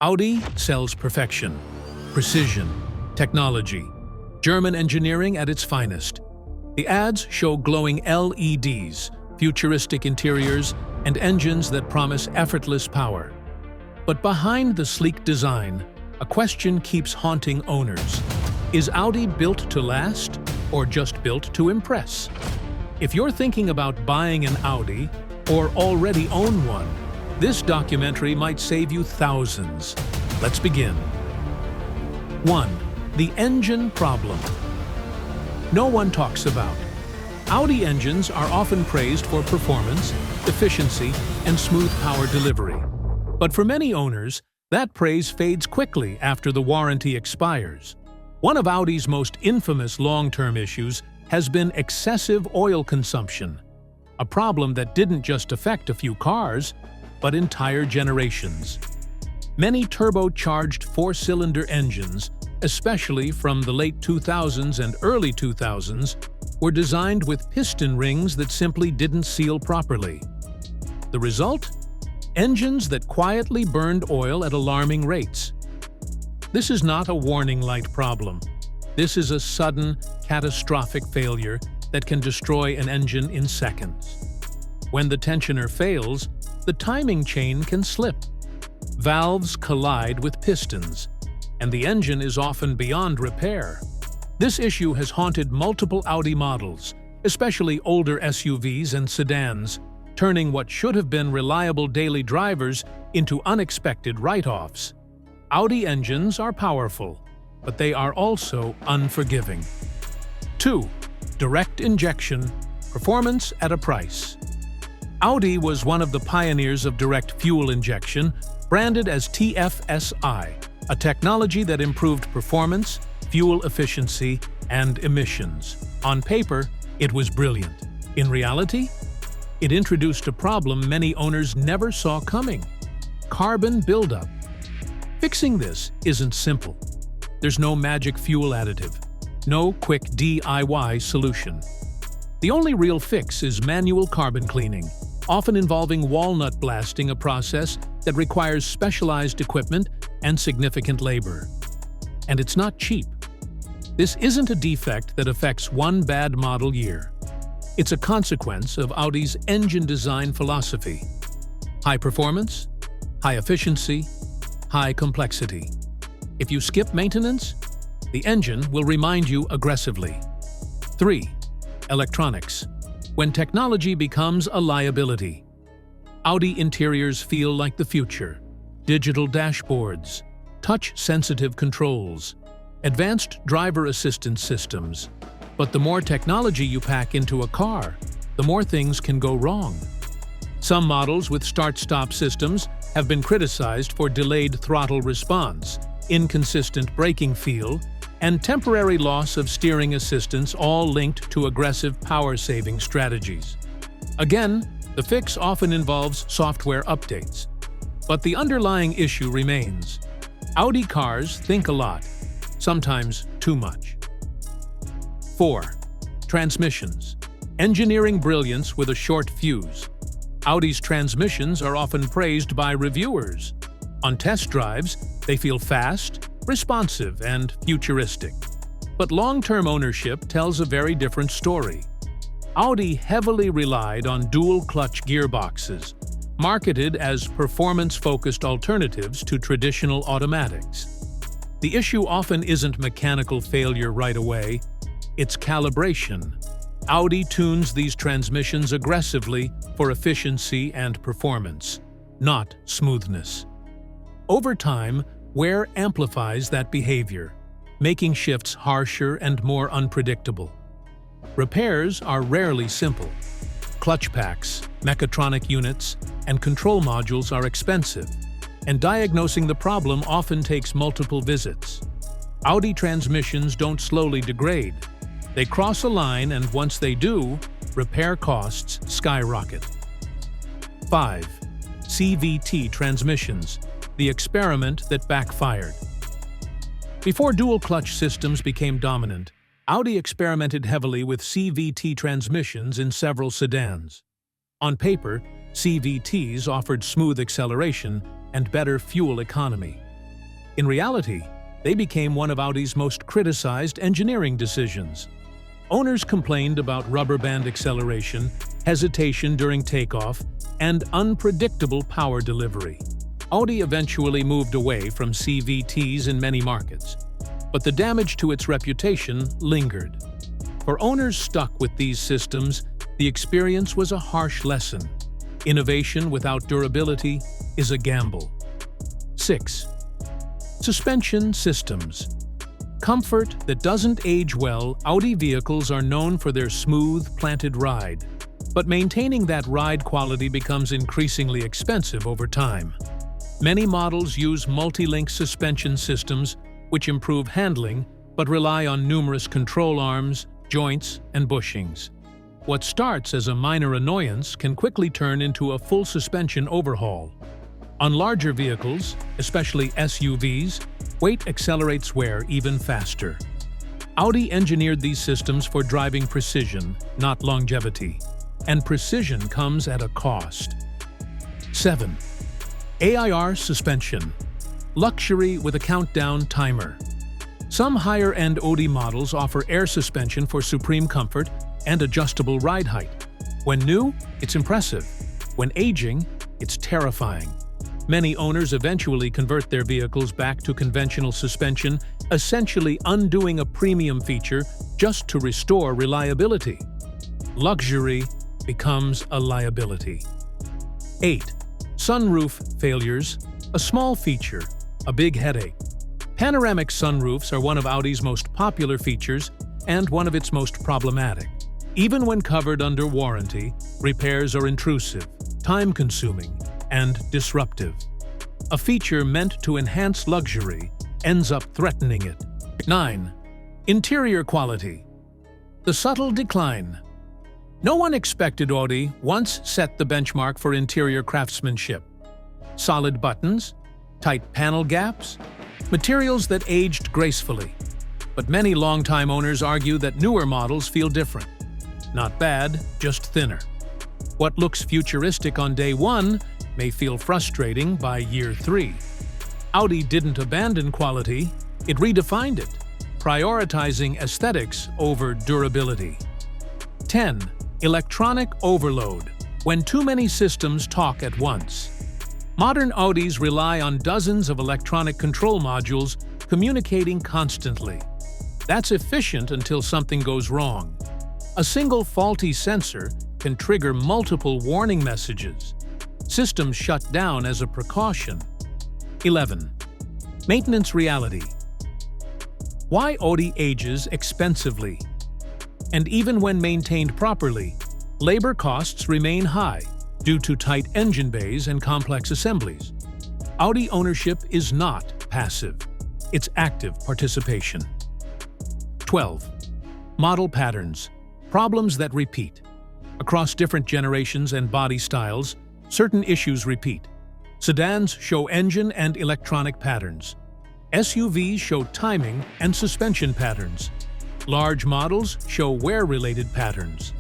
Audi sells perfection, precision, technology, German engineering at its finest. The ads show glowing LEDs, futuristic interiors, and engines that promise effortless power. But behind the sleek design, a question keeps haunting owners. Is Audi built to last, or just built to impress? If you're thinking about buying an Audi, or already own one, this documentary might save you thousands. Let's begin. 1. The engine problem. No one talks about. Audi engines are often praised for performance, efficiency, and smooth power delivery. But for many owners, that praise fades quickly after the warranty expires. One of Audi's most infamous long-term issues has been excessive oil consumption, a problem that didn't just affect a few cars, but entire generations. Many turbocharged four-cylinder engines, especially from the late 2000s and early 2000s, were designed with piston rings that simply didn't seal properly. The result? Engines that quietly burned oil at alarming rates. This is not a warning light problem. This is a sudden, catastrophic failure that can destroy an engine in seconds. When the tensioner fails, the timing chain can slip. Valves collide with pistons, and the engine is often beyond repair. This issue has haunted multiple Audi models, especially older SUVs and sedans, turning what should have been reliable daily drivers into unexpected write-offs. Audi engines are powerful, but they are also unforgiving. 2. Direct injection, performance at a price. Audi was one of the pioneers of direct fuel injection, branded as TFSI, a technology that improved performance, fuel efficiency, and emissions. On paper, it was brilliant. In reality, it introduced a problem many owners never saw coming: carbon buildup. Fixing this isn't simple. There's no magic fuel additive, no quick DIY solution. The only real fix is manual carbon cleaning, often involving walnut blasting, a process that requires specialized equipment and significant labor. And it's not cheap. This isn't a defect that affects one bad model year. It's a consequence of Audi's engine design philosophy: high performance, high efficiency, high complexity. If you skip maintenance, the engine will remind you aggressively. 3. Electronics. When technology becomes a liability. Audi interiors feel like the future. Digital dashboards, touch-sensitive controls, advanced driver assistance systems. But the more technology you pack into a car, the more things can go wrong. Some models with start-stop systems have been criticized for delayed throttle response, inconsistent braking feel, and temporary loss of steering assistance, all linked to aggressive power-saving strategies. Again, the fix often involves software updates. But the underlying issue remains. Audi cars think a lot, sometimes too much. 4. Transmissions. Engineering brilliance with a short fuse. Audi's transmissions are often praised by reviewers. On test drives, they feel fast, responsive, and futuristic. But long-term ownership tells a very different story. Audi heavily relied on dual-clutch gearboxes, marketed as performance-focused alternatives to traditional automatics. The issue often isn't mechanical failure right away, it's calibration. Audi tunes these transmissions aggressively for efficiency and performance, not smoothness. Over time, wear amplifies that behavior, making shifts harsher and more unpredictable. Repairs are rarely simple. Clutch packs, mechatronic units, and control modules are expensive, and diagnosing the problem often takes multiple visits. Audi transmissions don't slowly degrade. They cross a line, and once they do, repair costs skyrocket. 5. CVT transmissions, the experiment that backfired. Before dual-clutch systems became dominant, Audi experimented heavily with CVT transmissions in several sedans. On paper, CVTs offered smooth acceleration and better fuel economy. In reality, they became one of Audi's most criticized engineering decisions. Owners complained about rubber band acceleration, hesitation during takeoff, and unpredictable power delivery. Audi eventually moved away from CVTs in many markets, but the damage to its reputation lingered. For owners stuck with these systems, the experience was a harsh lesson. Innovation without durability is a gamble. 6. Suspension systems. Comfort that doesn't age well, Audi vehicles are known for their smooth, planted ride. But maintaining that ride quality becomes increasingly expensive over time. Many models use multi-link suspension systems, which improve handling, but rely on numerous control arms, joints, and bushings. What starts as a minor annoyance can quickly turn into a full suspension overhaul. On larger vehicles, especially SUVs, weight accelerates wear even faster. Audi engineered these systems for driving precision, not longevity. And precision comes at a cost. 7. AIR suspension. Luxury with a countdown timer. Some higher-end Audi models offer air suspension for supreme comfort and adjustable ride height. When new, it's impressive. When aging, it's terrifying. Many owners eventually convert their vehicles back to conventional suspension, essentially undoing a premium feature just to restore reliability. Luxury becomes a liability. 8. Sunroof failures. A small feature, a big headache. Panoramic sunroofs are one of Audi's most popular features and one of its most problematic. Even when covered under warranty, repairs are intrusive, time-consuming, and disruptive. A feature meant to enhance luxury ends up threatening it. 9. Interior quality. The subtle decline. No one expected Audi once set the benchmark for interior craftsmanship. Solid buttons, tight panel gaps, materials that aged gracefully. But many longtime owners argue that newer models feel different. Not bad, just thinner. What looks futuristic on day 1 may feel frustrating by year 3. Audi didn't abandon quality, it redefined it, prioritizing aesthetics over durability. 10. Electronic overload. When too many systems talk at once. Modern Audis rely on dozens of electronic control modules communicating constantly. That's efficient until something goes wrong. A single faulty sensor can trigger multiple warning messages. Systems shut down as a precaution. 11. Maintenance reality. Why Audi ages expensively. And even when maintained properly, labor costs remain high due to tight engine bays and complex assemblies. Audi ownership is not passive, it's active participation. 12. Model patterns. Problems that repeat. Across different generations and body styles, certain issues repeat. Sedans show engine and electronic patterns. SUVs show timing and suspension patterns. Large models show wear-related patterns.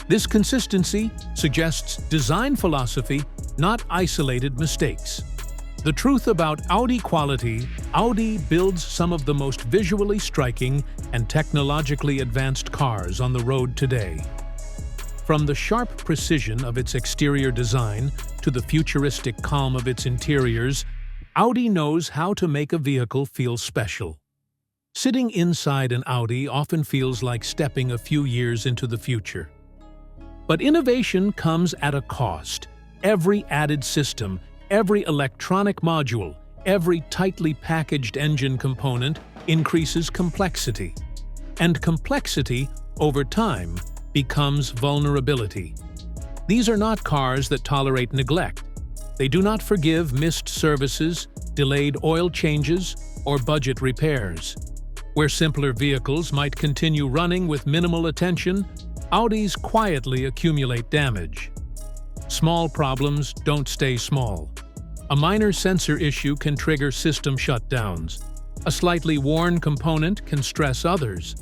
This consistency suggests design philosophy, not isolated mistakes. The truth about Audi quality: Audi builds some of the most visually striking and technologically advanced cars on the road today. From the sharp precision of its exterior design to the futuristic calm of its interiors, Audi knows how to make a vehicle feel special. Sitting inside an Audi often feels like stepping a few years into the future. But innovation comes at a cost. Every added system, every electronic module, every tightly packaged engine component increases complexity. And complexity, over time, becomes vulnerability. These are not cars that tolerate neglect. They do not forgive missed services, delayed oil changes, or budget repairs. Where simpler vehicles might continue running with minimal attention, Audis quietly accumulate damage. Small problems don't stay small. A minor sensor issue can trigger system shutdowns. A slightly worn component can stress others.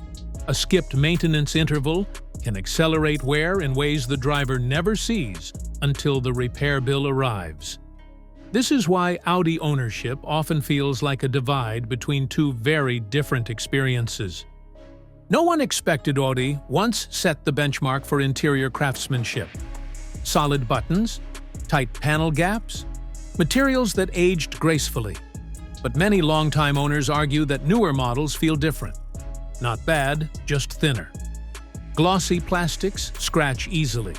A skipped maintenance interval can accelerate wear in ways the driver never sees until the repair bill arrives. This is why Audi ownership often feels like a divide between two very different experiences. No one expected Audi once set the benchmark for interior craftsmanship. Solid buttons, tight panel gaps, materials that aged gracefully. But many longtime owners argue that newer models feel different. Not bad, just thinner. Glossy plastics scratch easily.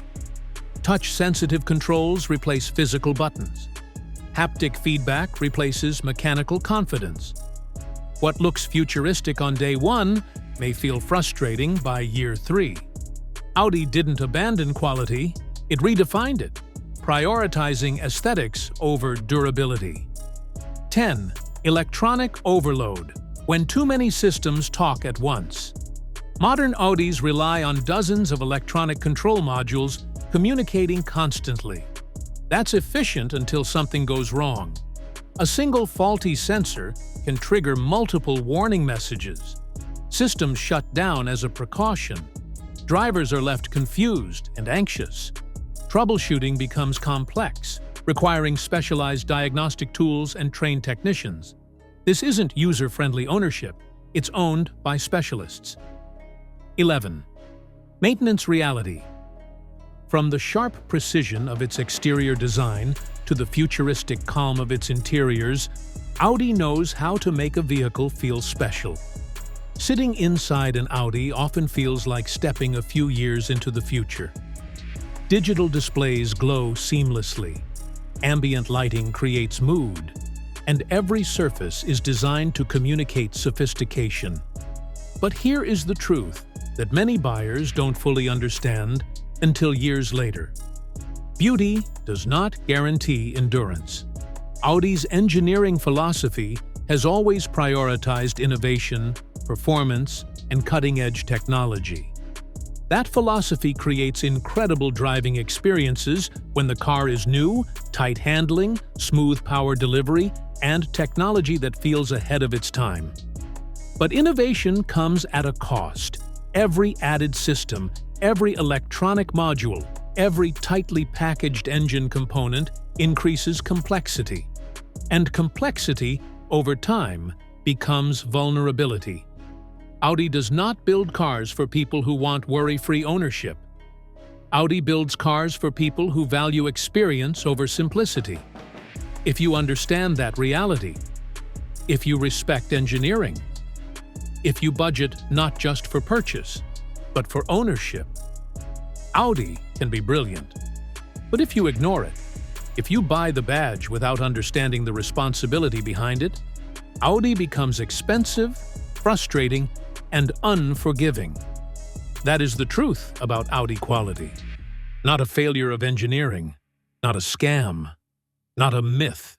Touch-sensitive controls replace physical buttons. Haptic feedback replaces mechanical confidence. What looks futuristic on day one may feel frustrating by year 3. Audi didn't abandon quality, it redefined it, prioritizing aesthetics over durability. 10. Electronic overload. When too many systems talk at once. Modern Audis rely on dozens of electronic control modules communicating constantly. That's efficient until something goes wrong. A single faulty sensor can trigger multiple warning messages. Systems shut down as a precaution. Drivers are left confused and anxious. Troubleshooting becomes complex, requiring specialized diagnostic tools and trained technicians. This isn't user-friendly ownership, it's owned by specialists. 11. Maintenance reality. From the sharp precision of its exterior design to the futuristic calm of its interiors, Audi knows how to make a vehicle feel special. Sitting inside an Audi often feels like stepping a few years into the future. Digital displays glow seamlessly. Ambient lighting creates mood. And every surface is designed to communicate sophistication. But here is the truth that many buyers don't fully understand until years later. Beauty does not guarantee endurance. Audi's engineering philosophy has always prioritized innovation, performance, and cutting-edge technology. That philosophy creates incredible driving experiences when the car is new, tight handling, smooth power delivery, and technology that feels ahead of its time. But innovation comes at a cost. Every added system, every electronic module, every tightly packaged engine component increases complexity. And complexity, over time, becomes vulnerability. Audi does not build cars for people who want worry-free ownership. Audi builds cars for people who value experience over simplicity. If you understand that reality, if you respect engineering, if you budget not just for purchase, but for ownership, Audi can be brilliant. But if you ignore it, if you buy the badge without understanding the responsibility behind it, Audi becomes expensive, frustrating, and unforgiving. That is the truth about Audi quality. Not a failure of engineering, not a scam, not a myth.